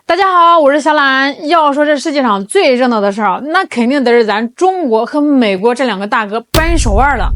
大家好，我是小懒。要说这世界上最热闹的事儿，那肯定得是咱中国和美国这两个大哥扳手腕了。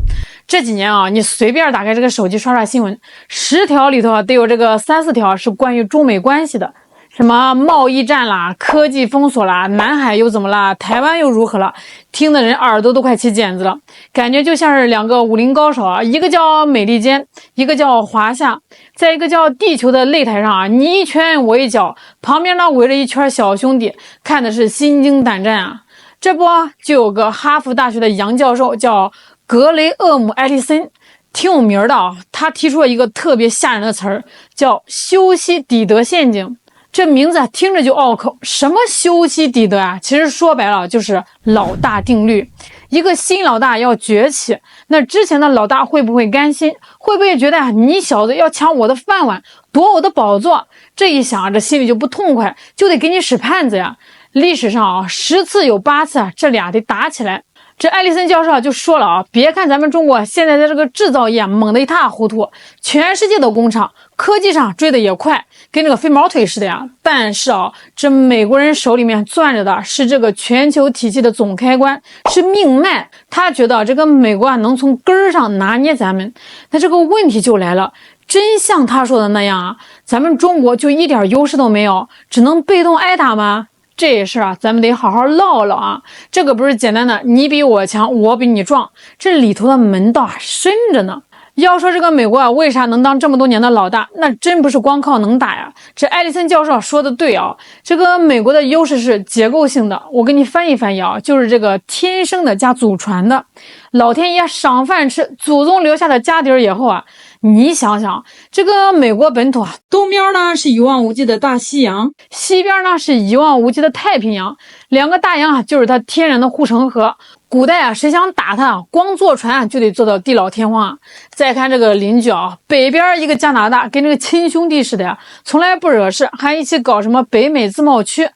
这几年啊，你随便打开这个手机刷刷新闻，10条里头得有这个3、4条是关于中美关系的。什么贸易战啦，科技封锁啦，南海又怎么啦，台湾又如何了？听的人耳朵都快起茧子了，感觉就像是两个武林高手啊，一个叫美利坚，一个叫华夏，在一个叫地球的擂台上啊，你一拳我一脚，旁边呢围着一圈小兄弟，看的是心惊胆战啊。这不就有个哈佛大学的洋教授叫格雷厄姆·艾利森，挺有名的啊，他提出了一个特别吓人的词儿，叫修昔底德陷阱。这名字听着就拗口，什么修昔底德啊？其实说白了就是老大定律。一个新老大要崛起，那之前的老大会不会甘心？会不会觉得你小子要抢我的饭碗，夺我的宝座？这一想这心里就不痛快，就得给你使绊子呀。历史上啊，10次有8次这俩得打起来。这艾利森教授就说了啊，别看咱们中国现在在这个制造业猛得一塌糊涂，全世界的工厂科技上追的也快，跟这个飞毛腿似的呀。但是啊，这美国人手里面攥着的是这个全球体系的总开关，是命脉。他觉得这个美国能从根儿上拿捏咱们。那这个问题就来了，真像他说的那样啊，咱们中国就一点优势都没有，只能被动挨打吗？这事啊，咱们得好好唠唠啊！这个不是简单的你比我强，我比你壮，这里头的门道深着呢。要说这个美国啊，为啥能当这么多年的老大？那真不是光靠能打呀。这艾利森教授说的对啊，这个美国的优势是结构性的。我给你翻译翻译啊，就是这个天生的加祖传的。老天爷赏饭吃，祖宗留下的家底儿以后啊，你想想，这个美国本土啊，东边呢是一望无际的大西洋，西边呢是一望无际的太平洋，两个大洋啊就是它天然的护城河。古代啊，谁想打他，光坐船就得做到地老天荒啊。再看这个邻居啊，北边一个加拿大，跟这个亲兄弟似的呀，从来不惹事，还一起搞什么北美自贸区，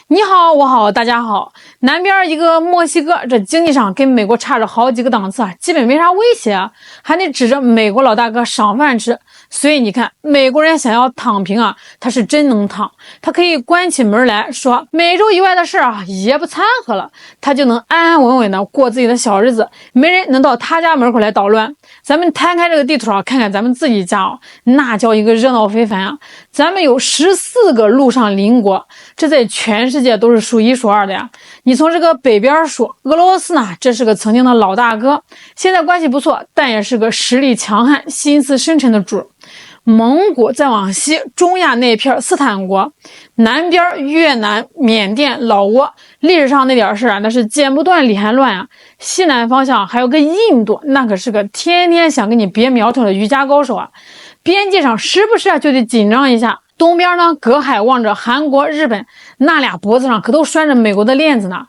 你好我好大家好。南边一个墨西哥，这经济上跟美国差着好几个档次啊，基本没啥威胁啊，还得指着美国老大哥赏饭吃。所以你看，美国人想要躺平啊，他是真能躺，他可以关起门来说美洲以外的事啊也不掺和了，他就能安安稳稳的过自己的小日子，没人能到他家门口来捣乱。咱们摊开这个地图啊，看看咱们自己家啊，那叫一个热闹非凡啊！咱们有14个陆上邻国，这在全世界都是数1数2的呀。你从这个北边说，俄罗斯呢，这是个曾经的老大哥，现在关系不错，但也是个实力强悍、心思深沉的主。蒙古再往西，中亚那片斯坦国，南边越南、缅甸、老挝，历史上那点事啊，那是剪不断理还乱啊。西南方向还有个印度，那可是个天天想给你别苗头的瑜伽高手啊。边界上时不时啊就得紧张一下。东边呢，隔海望着韩国、日本，那俩脖子上可都拴着美国的链子呢。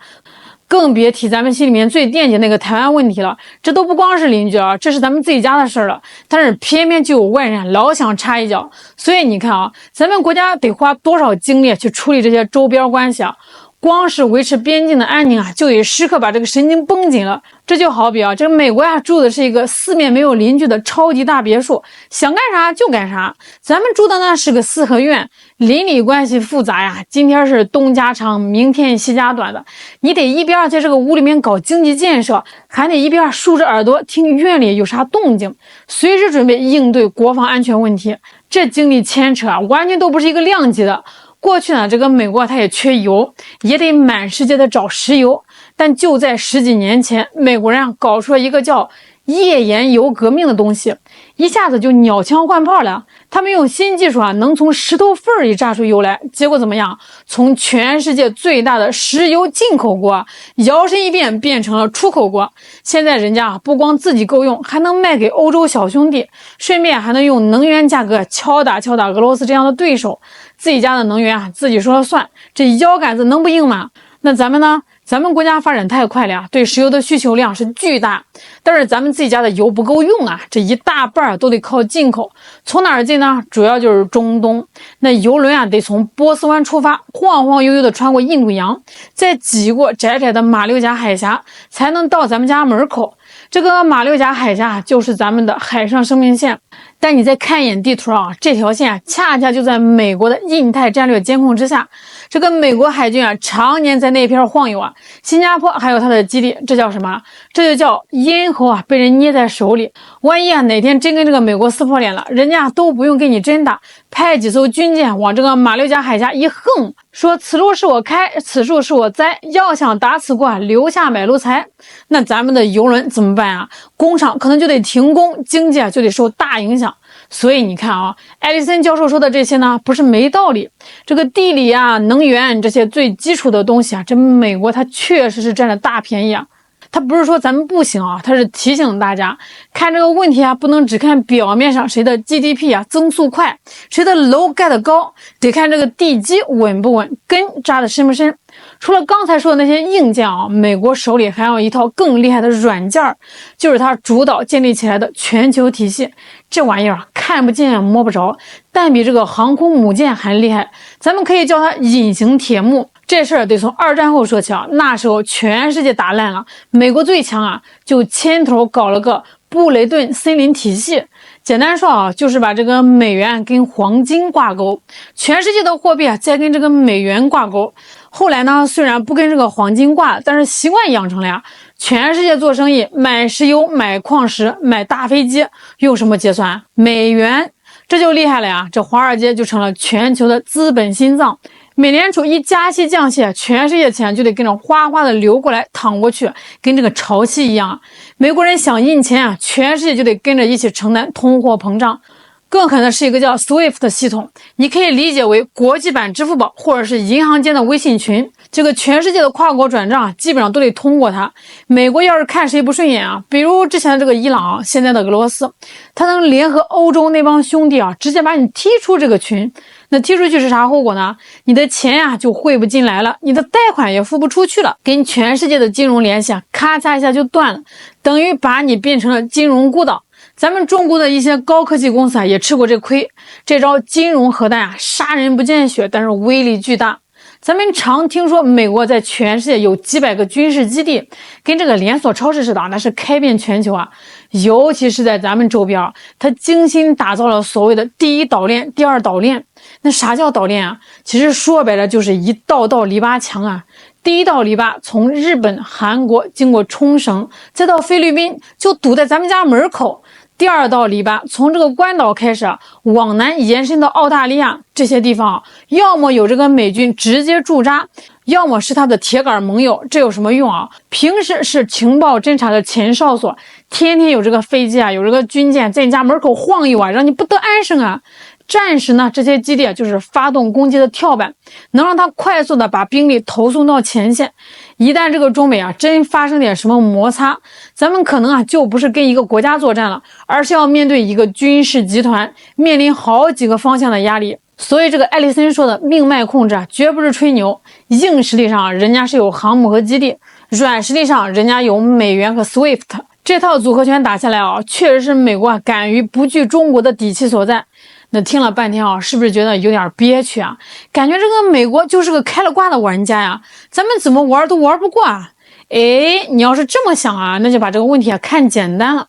更别提咱们心里面最惦记那个台湾问题了，这都不光是邻居啊，这是咱们自己家的事了。但是偏偏就有外人老想插一脚，所以你看啊，咱们国家得花多少精力去处理这些周边关系啊？光是维持边境的安宁啊，就得时刻把这个神经绷紧了。这就好比啊，这个美国呀，住的是一个四面没有邻居的超级大别墅，想干啥就干啥。咱们住的呢是个四合院，邻里关系复杂呀，今天是东家长，明天西家短的。你得一边在这个屋里面搞经济建设，还得一边竖着耳朵听院里有啥动静，随时准备应对国防安全问题。这精力牵扯啊，完全都不是一个量级的。过去呢，这个美国它也缺油，也得满世界的找石油。但就在10几年前，美国人啊搞出了一个叫页岩油革命的东西，一下子就鸟枪换炮了。他们用新技术啊，能从石头缝里榨出油来。结果怎么样？从全世界最大的石油进口国摇身一变变成了出口国。现在人家不光自己够用，还能卖给欧洲小兄弟，顺便还能用能源价格敲打俄罗斯这样的对手。自己家的能源啊，自己说了算，这腰杆子能不硬吗？那咱们呢？咱们国家发展太快了呀，对石油的需求量是巨大，但是咱们自己家的油不够用啊，这一大半都得靠进口。从哪儿进呢？主要就是中东。那油轮啊，得从波斯湾出发，晃晃悠悠的穿过印度洋，再挤过窄窄的马六甲海峡，才能到咱们家门口。这个马六甲海峡就是咱们的海上生命线。但你再看一眼地图啊，这条线恰恰就在美国的印太战略监控之下。这个美国海军常年在那片晃悠新加坡还有它的基地，这叫什么？这就叫咽喉被人捏在手里。万一哪天真跟这个美国撕破脸了，人家都不用给你真打，派几艘军舰往这个马六甲海峡一横，说此路是我开，此树是我栽，要想打此过留下买路财。那咱们的邮轮怎么办工厂可能就得停工，经济就得受大影响。所以你看艾利森教授说的这些呢，不是没道理。这个地理能源这些最基础的东西这美国它确实是占了大便宜他不是说咱们不行他是提醒大家看这个问题不能只看表面上谁的 GDP 增速快，谁的楼盖得高，得看这个地基稳不稳，根扎得深不深。除了刚才说的那些硬件美国手里还有一套更厉害的软件，就是它主导建立起来的全球体系。这玩意看不见摸不着，但比这个航空母舰还厉害，咱们可以叫它隐形铁幕。这事儿得从二战后说起那时候全世界打烂了，美国最强就牵头搞了个布雷顿森林体系。简单说就是把这个美元跟黄金挂钩，全世界的货币再跟这个美元挂钩。后来呢，虽然不跟这个黄金挂，但是习惯养成了全世界做生意，买石油、买矿石、买大飞机，用什么结算？美元。这就厉害了这华尔街就成了全球的资本心脏。美联储一加息降息全世界钱就得跟着哗哗的流过来淌过去，跟这个潮汐一样。美国人想印钱全世界就得跟着一起承担通货膨胀。更狠的是一个叫 SWIFT 的系统，你可以理解为国际版支付宝或者是银行间的微信群。这个全世界的跨国转账基本上都得通过它。美国要是看谁不顺眼比如之前的这个伊朗现在的俄罗斯，他能联合欧洲那帮兄弟直接把你踢出这个群。那踢出去是啥后果呢？你的钱就汇不进来了，你的贷款也付不出去了，跟全世界的金融联系咔嚓一下就断了，等于把你变成了金融孤岛。咱们中国的一些高科技公司也吃过这亏。这招金融核弹杀人不见血，但是威力巨大。咱们常听说美国在全世界有几百个军事基地，跟这个连锁超市似的，那是开遍全球尤其是在咱们周边它精心打造了所谓的第一岛链、第二岛链。那啥叫岛链其实说白了就是一道道篱笆墙第一道篱笆从日本、韩国经过冲绳，再到菲律宾，就堵在咱们家门口。第二道篱笆从这个关岛开始往南延伸到澳大利亚，这些地方要么有这个美军直接驻扎，要么是他的铁杆盟友。这有什么用平时是情报侦察的前哨所，天天有这个飞机有这个军舰在你家门口晃悠让你不得安生战时呢，这些基地就是发动攻击的跳板，能让他快速的把兵力投送到前线。一旦这个中美真发生点什么摩擦，咱们可能就不是跟一个国家作战了，而是要面对一个军事集团，面临好几个方向的压力。所以这个艾利森说的命脉控制绝不是吹牛。硬实力上人家是有航母和基地，软实力上人家有美元和 SWIFT。这套组合拳打下来确实是美国敢于不惧中国的底气所在。那听了半天是不是觉得有点憋屈感觉这个美国就是个开了挂的玩家咱们怎么玩都玩不过你要是这么想那就把这个问题看简单了。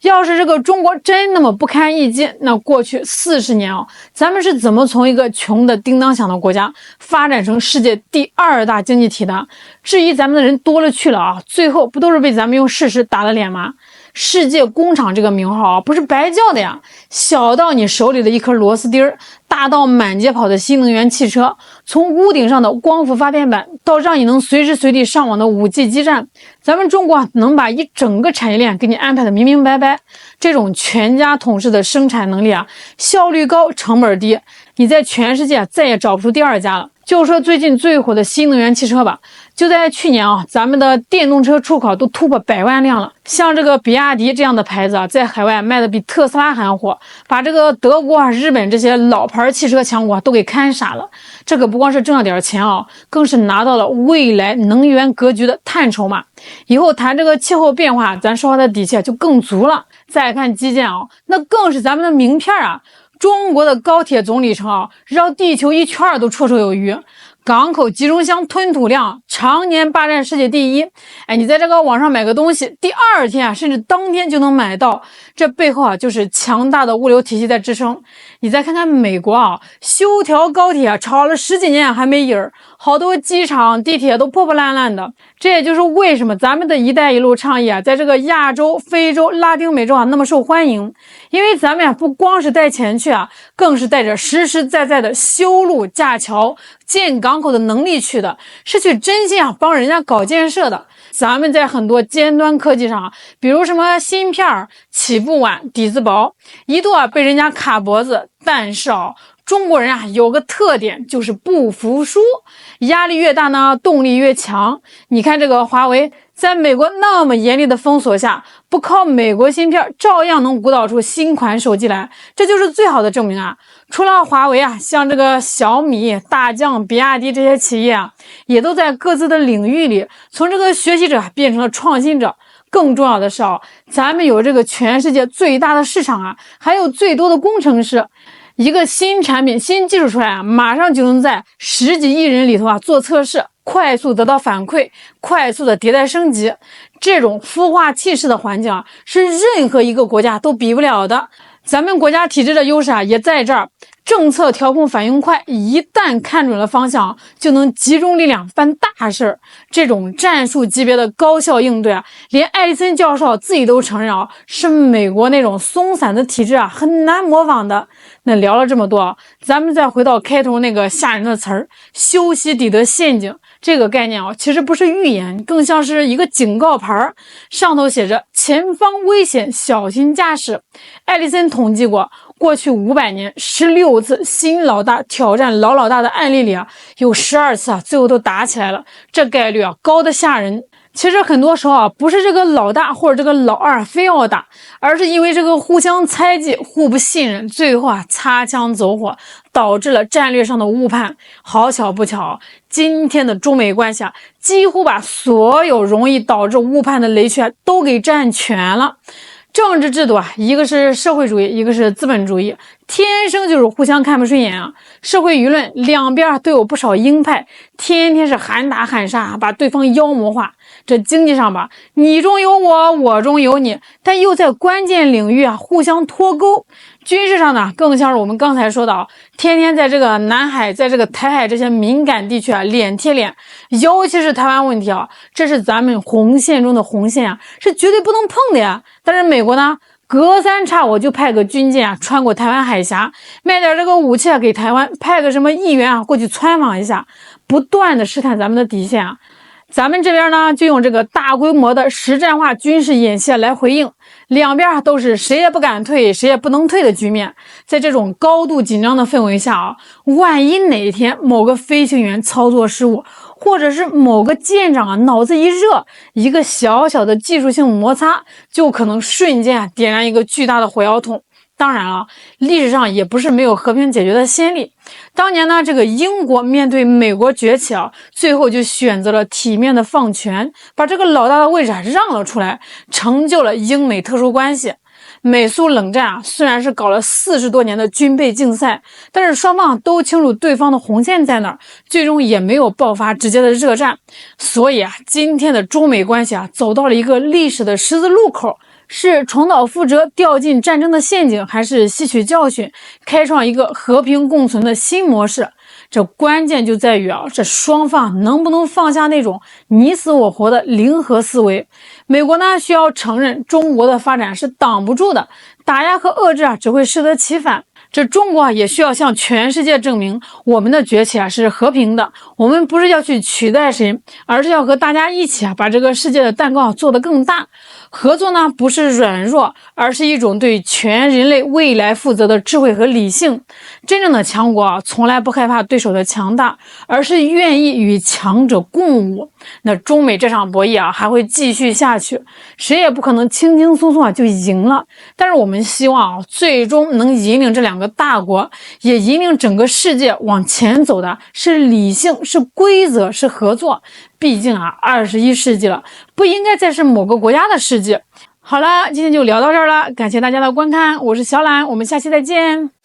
要是这个中国真那么不堪一击，那过去40年咱们是怎么从一个穷的叮当响的国家发展成世界第2大经济体的？至于咱们的人多了去了最后不都是被咱们用事实打了脸吗？世界工厂这个名号不是白叫的呀，小到你手里的一颗螺丝钉，大到满街跑的新能源汽车，从屋顶上的光伏发电板到让你能随时随地上网的5G 基站，咱们中国能把一整个产业链给你安排的明明白白。这种全家桶式的生产能力效率高，成本低，你在全世界再也找不出第2家了。就说最近最火的新能源汽车吧，就在去年咱们的电动车出口都突破100万辆了。像这个比亚迪这样的牌子在海外卖的比特斯拉还火，把这个德国、日本这些老牌汽车强国都给看傻了。这可不光是挣了点钱更是拿到了未来能源格局的碳筹码。以后谈这个气候变化，咱说话的底气就更足了。再看基建那更是咱们的名片中国的高铁总里程绕地球一圈都绰绰有余。港口集装箱吞吐量常年霸占世界第一。你在这个网上买个东西，第二天啊，甚至当天就能买到，这背后啊就是强大的物流体系在支撑。你再看看美国啊，修条高铁炒了10几年还没影儿，好多机场、地铁都破破烂烂的。这也就是为什么咱们的一带一路倡议啊，在这个亚洲、非洲、拉丁美洲啊那么受欢迎。因为咱们呀不光是带钱去啊，更是带着实实在在的修路、架桥、建港口的能力去的，是去真心啊帮人家搞建设的。咱们在很多尖端科技上，比如什么芯片起步晚、底子薄，一度啊被人家卡脖子。但是中国人啊有个特点，就是不服输，压力越大呢，动力越强。你看这个华为，在美国那么严厉的封锁下，不靠美国芯片，照样能鼓捣出新款手机来，这就是最好的证明啊！除了华为啊，像这个小米、大疆、比亚迪这些企业啊，也都在各自的领域里，从这个学习者变成了创新者。更重要的是咱们有这个全世界最大的市场啊，还有最多的工程师。一个新产品、新技术出来啊，马上就能在10几亿人里头啊做测试，快速得到反馈，快速的迭代升级。这种孵化器式的环境啊，是任何一个国家都比不了的。咱们国家体制的优势啊，也在这儿。政策调控反应快，一旦看准了方向，就能集中力量办大事。这种战术级别的高效应对啊，连艾利森教授自己都承认是美国那种松散的体制啊很难模仿的。那聊了这么多咱们再回到开头那个吓人的词儿——修昔底德陷阱。这个概念其实不是预言，更像是一个警告牌，上头写着前方危险，小心驾驶。艾利森统计过，过去500年16次新老大挑战老大的案例里有12次最后都打起来了，这概率高得吓人。其实很多时候不是这个老大或者这个老二非要打，而是因为这个互相猜忌、互不信任，最后擦枪走火，导致了战略上的误判。好巧不巧，今天的中美关系几乎把所有容易导致误判的雷区都给占全了。政治制度一个是社会主义，一个是资本主义，天生就是互相看不顺眼啊。社会舆论两边都有不少鹰派，天天是喊打喊杀，把对方妖魔化。这经济上你中有我，我中有你，但又在关键领域互相脱钩。军事上呢，更像是我们刚才说的天天在这个南海，在这个台海这些敏感地区脸贴脸，尤其是台湾问题这是咱们红线中的红线是绝对不能碰的呀。但是美国呢，隔三差五就派个军舰穿过台湾海峡，卖点这个武器给台湾，派个什么议员过去参访一下，不断的试探咱们的底线咱们这边呢，就用这个大规模的实战化军事演习来回应，两边都是谁也不敢退，谁也不能退的局面。在这种高度紧张的氛围下万一哪天某个飞行员操作失误，或者是某个舰长脑子一热，一个小小的技术性摩擦，就可能瞬间点燃一个巨大的火药桶。当然了，历史上也不是没有和平解决的先例。当年呢，这个英国面对美国崛起最后就选择了体面的放权，把这个老大的位置让了出来，成就了英美特殊关系。美苏冷战虽然是搞了40多年的军备竞赛，但是双方都清楚对方的红线在哪儿，最终也没有爆发直接的热战。所以今天的中美关系走到了一个历史的十字路口。是重蹈覆辙，掉进战争的陷阱，还是吸取教训，开创一个和平共存的新模式？这关键就在于这双方能不能放下那种你死我活的零和思维。美国呢，需要承认中国的发展是挡不住的，打压和遏制只会适得其反。这中国也需要向全世界证明，我们的崛起是和平的。我们不是要去取代谁，而是要和大家一起把这个世界的蛋糕做得更大。合作呢，不是软弱，而是一种对全人类未来负责的智慧和理性。真正的强国从来不害怕对手的强大，而是愿意与强者共舞。那中美这场博弈还会继续下去，谁也不可能轻轻松松就赢了。但是我们希望最终能引领这两个大国，也引领整个世界往前走的是理性，是规则，是合作。毕竟21世纪了，不应该再是某个国家的世界。好了，今天就聊到这儿了，感谢大家的观看，我是小懒，我们下期再见。